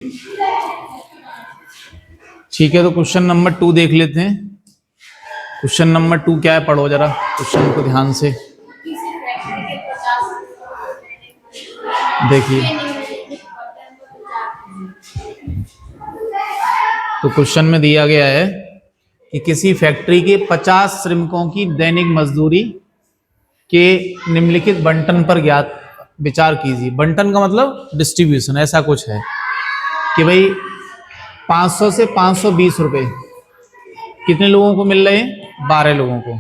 ठीक है, तो क्वेश्चन नंबर 2 देख लेते हैं। क्वेश्चन नंबर 2 क्या है, पढ़ो जरा क्वेश्चन को ध्यान से देखिए। तो क्वेश्चन में दिया गया है कि किसी फैक्ट्री के 50 श्रमिकों की दैनिक मजदूरी के निम्नलिखित बंटन पर ज्ञात विचार कीजिए। बंटन का मतलब डिस्ट्रीब्यूशन, ऐसा कुछ है कि भाई 500 से 520 रुपए कितने लोगों को मिल रहे हैं? 12 लोगों को।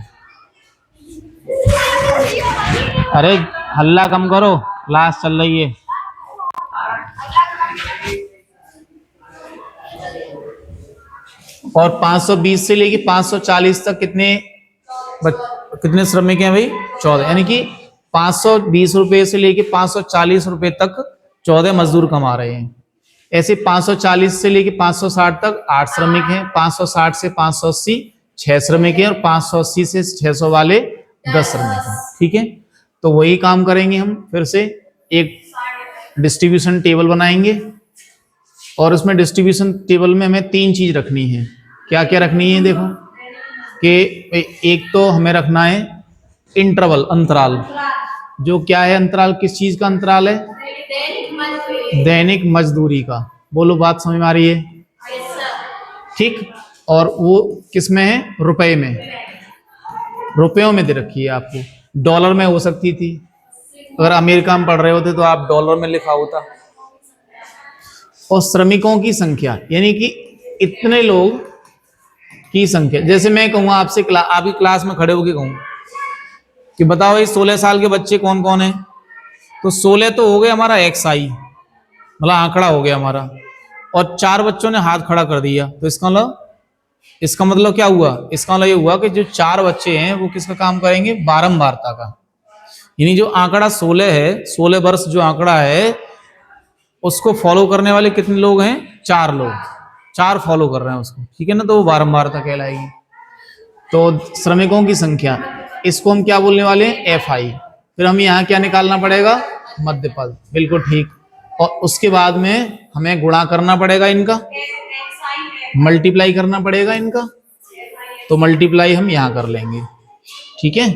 अरे हल्ला कम करो, क्लास चल रही है। और 520 से लेके 540 तक कितने श्रमिक हैं भाई? 14। यानी कि 520 रुपए से लेके 540 रुपए तक 14 मजदूर कमा रहे हैं। ऐसे 540 से लेके 560 तक 8 श्रमिक हैं, 560 से 580 6 श्रमिक हैं, और 580 से 600 वाले 10 श्रमिक हैं। ठीक है, तो वही काम करेंगे हम। फिर से एक डिस्ट्रीब्यूशन टेबल बनाएंगे और उसमें डिस्ट्रीब्यूशन टेबल में हमें 3 चीज रखनी है। क्या क्या रखनी है? देखो कि एक तो हमें रखना है इंटरवल, अंतराल। जो क्या है अंतराल? किस चीज का अंतराल है? दैनिक मजदूरी का। बोलो, बात समझ में आ रही है? ठीक। और वो किस में है? रुपए में, रुपयों में दे रखी है आपको। डॉलर में हो सकती थी, अगर अमेरिका में पढ़ रहे होते तो आप डॉलर में लिखा होता। और श्रमिकों की संख्या, यानी कि इतने लोग की संख्या। जैसे मैं कहूँ आपसे, आपकी क्लास में खड़े होकर कहूँ कि बताओ ये 16 साल के बच्चे कौन कौन है, तो 16 तो हो गए हमारा XI, मतलब आंकड़ा हो गया हमारा। और 4 बच्चों ने हाथ खड़ा कर दिया, तो इसका मतलब क्या हुआ? इसका मतलब ये हुआ कि जो 4 बच्चे हैं वो किसका काम करेंगे? बारंबारता का। यानी जो आंकड़ा 16 है, 16 वर्ष जो आंकड़ा है, उसको फॉलो करने वाले कितने लोग हैं? 4 लोग। 4 फॉलो कर रहे हैं उसको, ठीक है ना, तो वो बारंबारता कहलाएगी। तो श्रमिकों की संख्या, इसको हम क्या बोलने वाले हैं? FI। फिर हम यहाँ क्या निकालना पड़ेगा? मध्य पद। बिल्कुल ठीक। और उसके बाद में हमें गुणा करना पड़ेगा इनका, मल्टीप्लाई करना पड़ेगा इनका। तो मल्टीप्लाई हम यहाँ कर लेंगे, ठीक है।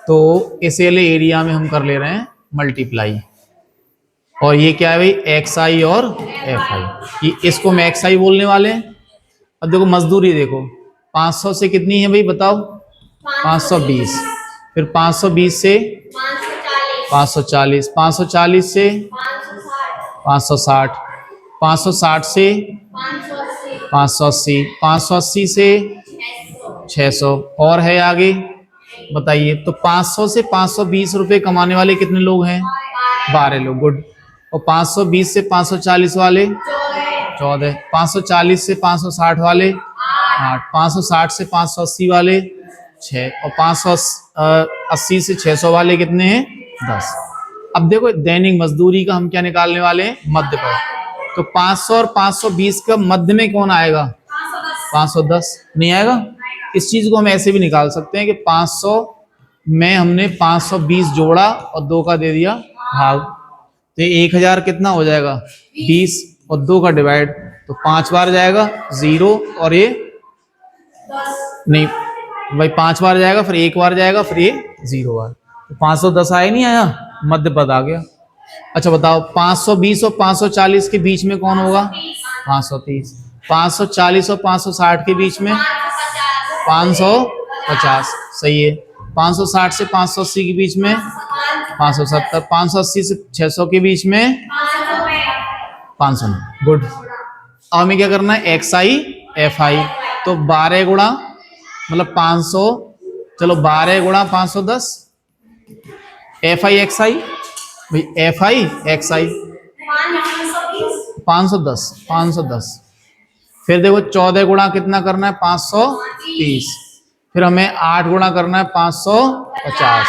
तो इस वाले एरिया में हम कर ले रहे हैं मल्टीप्लाई। और ये क्या है भाई? XI और FI। इसको हम XI बोलने वाले हैं। अब देखो मजदूरी, देखो 500 से कितनी है भाई बताओ? 520। फिर 520 से 540, 540 से 560, 560 से 580, 580 से 600, और है आगे बताइए। तो 500 से 520 रुपए कमाने वाले कितने लोग हैं? 12 लोग। गुड। और 520 से 540 वाले 14, 540 से 560 वाले 8, 560 से 580 वाले 6, और 580 से 600 वाले कितने हैं? 10। अब देखो दैनिक मजदूरी का हम क्या निकालने वाले हैं? मध्य पर। तो 500 और 520 का मध्य में कौन आएगा? 510 नहीं आएगा। इस चीज को हम ऐसे भी निकाल सकते हैं कि 500 में हमने 520 जोड़ा और 2 का दे दिया भाग, तो 1000 कितना हो जाएगा? 20, और 2 का डिवाइड, तो 5 बार जाएगा 0, और ये नहीं भाई 5 बार जाएगा, फिर 1 बार जाएगा, फिर ये 0 बार। तो 510 आया, नहीं आया? मध्य पद आ गया। अच्छा बताओ, 520 और 540 के बीच में कौन होगा? 530। 540 और 560 के बीच में 550, सही है। 560 से 580 के बीच में 570, 580 से 600 के बीच में 500। गुड। अब हमें क्या करना है? XI FI। तो 12 गुणा मतलब 500, चलो 12 गुणा 510, FI XI भाई, FI XI 510। फिर देखो 14 गुणा कितना करना है? 530। फिर हमें 8 गुणा करना है 550।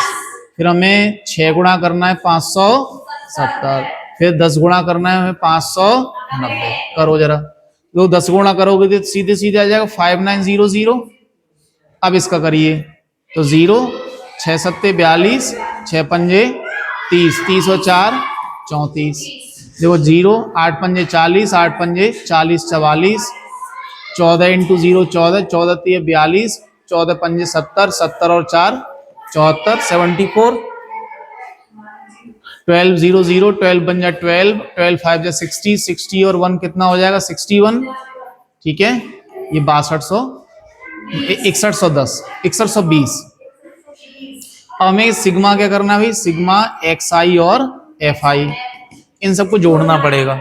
फिर हमें 6 गुणा करना है 570। फिर 10 गुणा करना है हमें 590। करो जरा, तो 10 गुणा करोगे तो सीधे सीधे आ जाएगा 5900। अब इसका करिए तो 0, 6 सत्ते 42, 6 पंजे 30, 30 और 4 34। देखो 0, 8 पंजे 40, 8 पंजे 40 44, 14 इंटू 0 14, 14 3 42, 14 पंजे 70, 70 और 4 74, 74, 12 0 0, 12 बन जा 12, 12 5 जा 60, 60 और 1 कितना हो जाएगा 61। ठीक है, ये 6200 6110 6120। अब हमें सिग्मा क्या करना है भाई, सिग्मा एक्स आई और एफ आई, इन सबको जोड़ना पड़ेगा।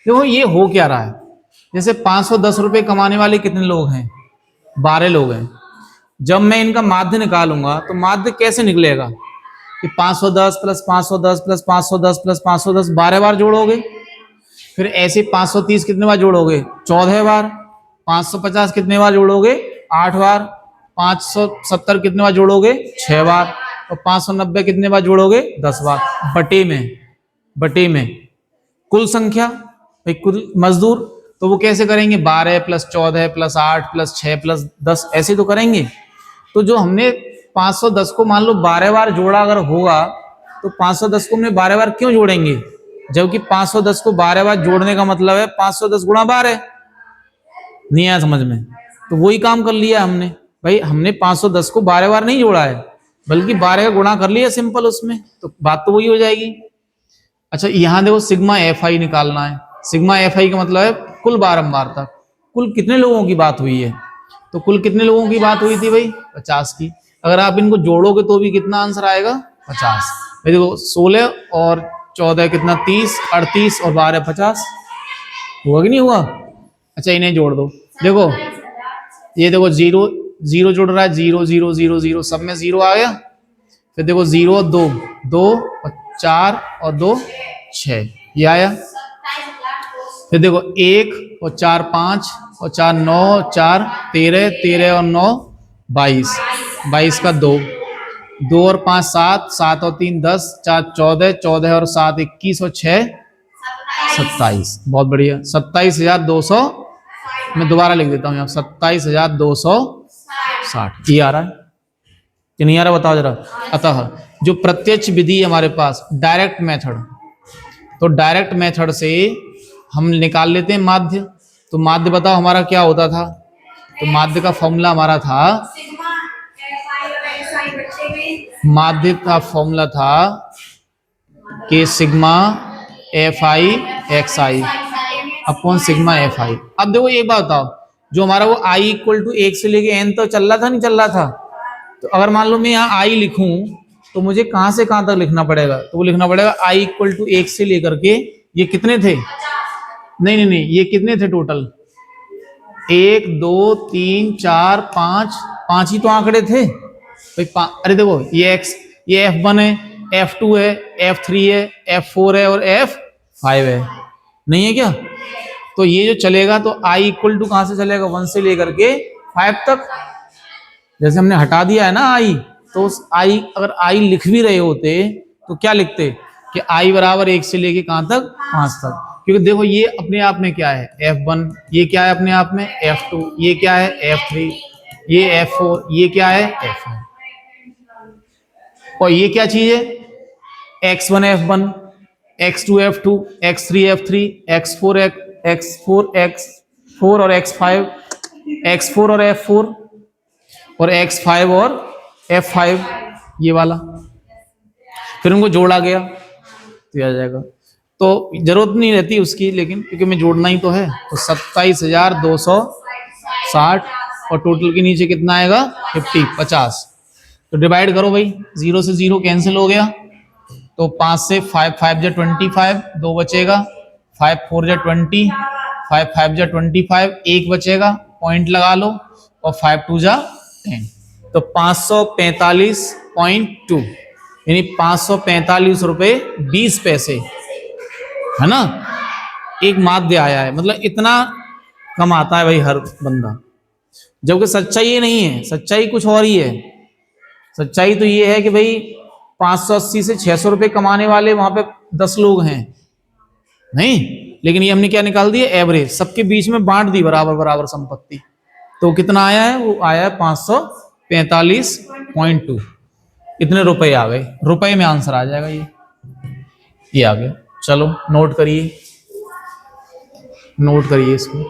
देखो ये हो क्या रहा है, जैसे 510 रुपए कमाने वाले कितने लोग हैं, 12 लोग हैं। जब मैं इनका माध्य निकालूंगा तो माध्य कैसे निकलेगा कि 510 प्लस 510 प्लस 510 प्लस 510 12 बार जोड़ोगे, फिर ऐसे 530 कितने बार जोड़ोगे 14 बार, 550 कितने बार जोड़ोगे 8 बार, 570 कितने बार जोड़ोगे 6 बार, और 590 कितने बार जोड़ोगे 10 बार। बटे में कुल संख्या भाई, कुल मजदूर, तो वो कैसे करेंगे 12 प्लस 14 प्लस 8 प्लस 6 प्लस 10 ऐसे तो करेंगे। तो जो हमने 510 को मान लो 12 बार जोड़ा अगर होगा, तो 510 को हमने 12 बार क्यों जोड़ेंगे, जबकि 510 को 12 बार जोड़ने का मतलब है 510 गुणा 12। नहीं आया समझ में, तो वही काम कर लिया हमने भाई, हमने 510 को 12 बार नहीं जोड़ा है, बल्कि 12 का गुणा कर लिया सिंपल उसमें, तो बात तो वही हो जाएगी। अच्छा यहां देखो सिग्मा एफ आई निकालना है, सिग्मा एफ आई का मतलब है कुल बारंबारता, कुल कितने लोगों की बात हुई है, तो कुल कितने लोगों की बात हुई थी भाई 50 की। अगर आप इनको जोड़ोगे तो भी कितना आंसर आएगा 50। भाई देखो 16 और 14 कितना 30, 38 और 12 50, हुआ कि नहीं हुआ। अच्छा इन्हें जोड़ दो, देखो ये देखो 0 0 जुड़ रहा है, 0 0 0 0 सब में 0 आ गया। फिर देखो 0 2 2 और 4 और 2 6 ये आया। फिर देखो 1 और 4 5 और 4 9 4 13 13 और 9 22 22 का 2 2 और 5 7 7 और 3 10 4 14 14 और 7 21 और 6 27। बहुत बढ़िया, 27,200। मैं दोबारा लिख देता हूँ यहाँ 27,260 ये आ रहा है कि नहीं आ रहा बताओ जरा। अतः जो प्रत्यक्ष विधि हमारे पास डायरेक्ट मेथड, तो डायरेक्ट मेथड से हम निकाल लेते हैं माध्य। तो माध्य बताओ हमारा क्या होता था, तो माध्य का फॉर्मूला हमारा था, माध्य का फॉर्मूला था कि sigma F I x I upon sigma F I. अब देखो एक बात बताओ, जो हमारा वो आई इक्वल टू 1 से लेके एन तो चल रहा था नहीं चल रहा था, तो अगर मान लो मैं यहाँ आई लिखूं तो मुझे कहां से कहां तक लिखना पड़ेगा, तो वो लिखना पड़ेगा आई इक्वल टू 1 से लेकर के ये कितने थे, नहीं ये कितने थे टोटल 1 2 3 4 5 5 ही तो आंकड़े थे भाई। अरे देखो ये x ये f1 है, f2 है, f3 है, f4 है और f5 है, नहीं है क्या। तो ये जो चलेगा तो i इक्वल टू कहां से चलेगा 1 से लेकर के 5 तक। जैसे हमने हटा दिया है ना i, तो उस i अगर i लिख भी रहे होते तो क्या लिखते कि i बराबर 1 से लेके कहां तक 5 तक, क्योंकि देखो ये अपने आप में क्या है f1, ये क्या है अपने आप में f2, ये क्या है f3, ये f4, ये क्या है f5, और ये क्या चीज है x1 f1, x2 f2, x3 f3, x4 और x5, x4 और f4 और x5 और f5 ये वाला, फिर उनको जोड़ा गया तो आ जाएगा। तो जरूरत नहीं रहती उसकी, लेकिन क्योंकि मैं जोड़ना ही तो है, तो 27,260 और टोटल के नीचे कितना आएगा 50। तो डिवाइड करो भाई, 0 से 0 कैंसिल हो गया, तो 5 से 5 5 जा 25 2 बचेगा, 5 4 जा 20, 5 5 जा 25 1 बचेगा, पॉइंट लगा लो, और 5 2 जा 10, तो 545.2 यानी 545 रुपए 20 पैसे है ना, एक माध्य आया है। मतलब इतना कम आता है भाई हर बंदा, जबकि सच्चाई ये नहीं है, सच्चाई कुछ और ही है। सच्चाई तो ये है कि भाई 580 से 600 रुपए कमाने वाले वहां पे 10 लोग हैं नहीं, लेकिन ये हमने क्या निकाल दिया एवरेज, सबके बीच में बांट दी बराबर बराबर संपत्ति, तो कितना आया है, वो आया है 545.2, इतने रुपए आ गए, रुपए में आंसर आ जाएगा ये आ गया। चलो नोट करिए, नोट करिए इसको।